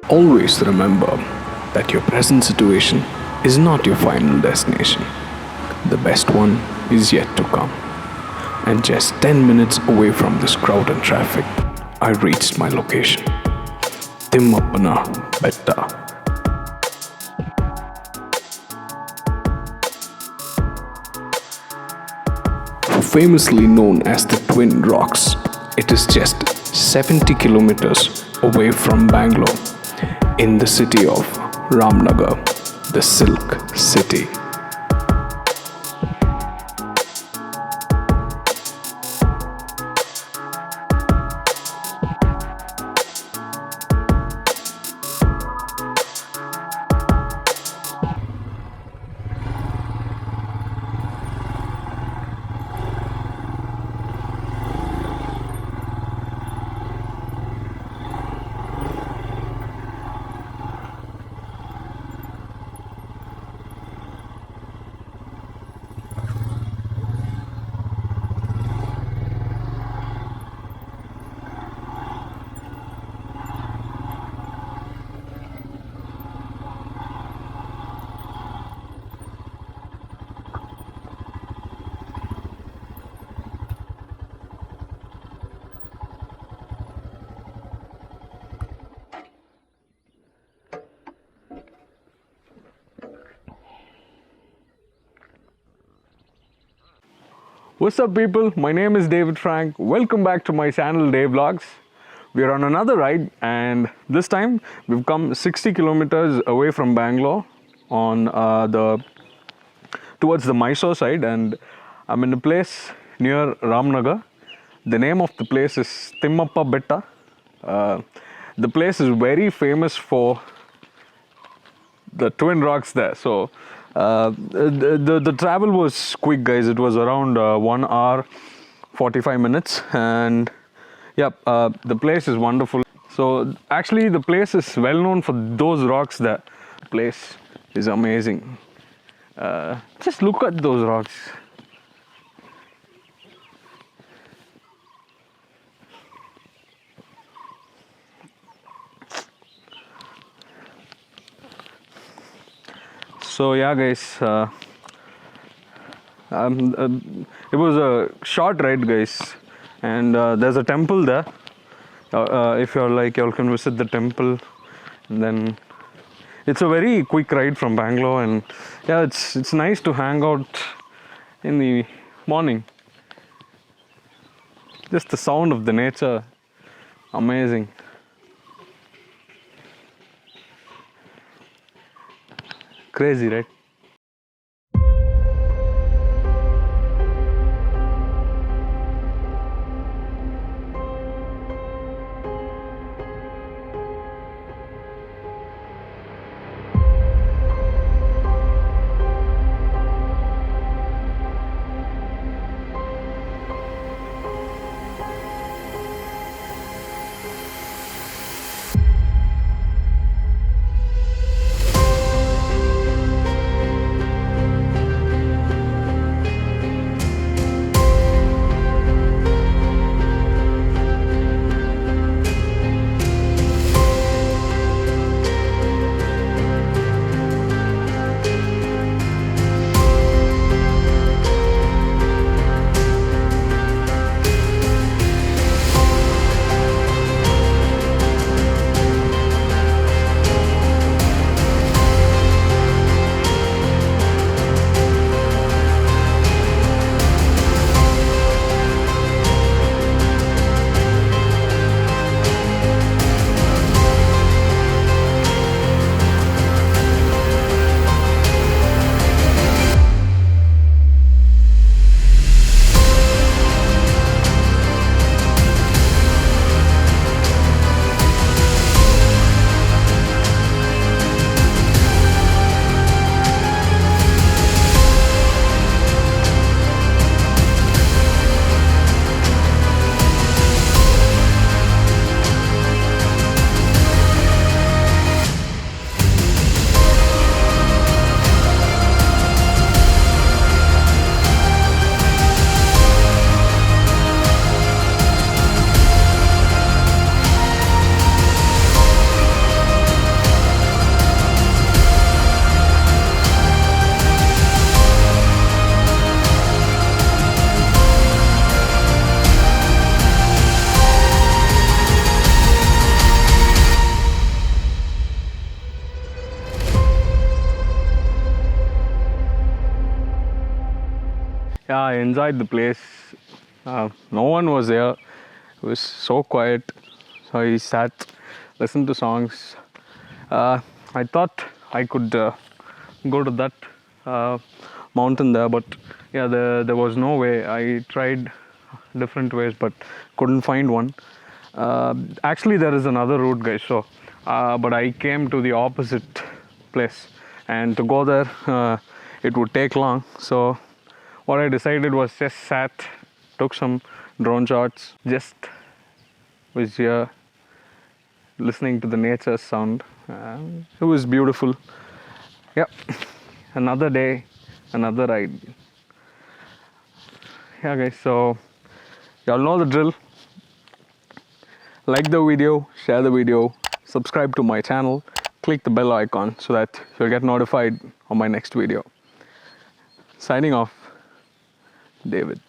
Always remember that your present situation is not your final destination. The best one is yet to come. And just 10 minutes away from this crowd and traffic, I reached my location. Thimmappana Betta. Famously known as the Twin Rocks, it is just 70 kilometers away from Bangalore in the city of Ramnagar, the Silk City. What's up people, my name is David Frank. Welcome back to my channel Day Vlogs. We are on another ride and this time we've come 60 kilometers away from Bangalore on towards the Mysore side, and I'm in a place near Ramnagar. The name of the place is Thimmappana Betta. The place is very famous for the Twin Rocks there. So the travel was quick, guys. It was around 1 hour 45 minutes, and yeah, the place is wonderful. So actually the place is well known for those rocks there. The place is amazing. Just look at those rocks. So yeah guys, it was a short ride guys, and there's a temple there. If you're like, you can visit the temple, and then it's a very quick ride from Bangalore, and yeah, it's nice to hang out in the morning. Just the sound of the nature, amazing. Crazy, right? Yeah, I enjoyed the place. No one was there. It was so quiet. So I sat, listened to songs. I thought I could go to that uh, mountain there, but yeah, there was no way. I tried different ways, but couldn't find one. Actually, there is another route, guys. So, but I came to the opposite place, and to go there, it would take long. So, what I decided was just sat, took some drone shots, just was here listening to the nature sound. It was beautiful. Yep, another day, another ride. Yeah, guys. So, y'all know the drill. Like the video, share the video, subscribe to my channel, click the bell icon so that you'll get notified on my next video. Signing off, David.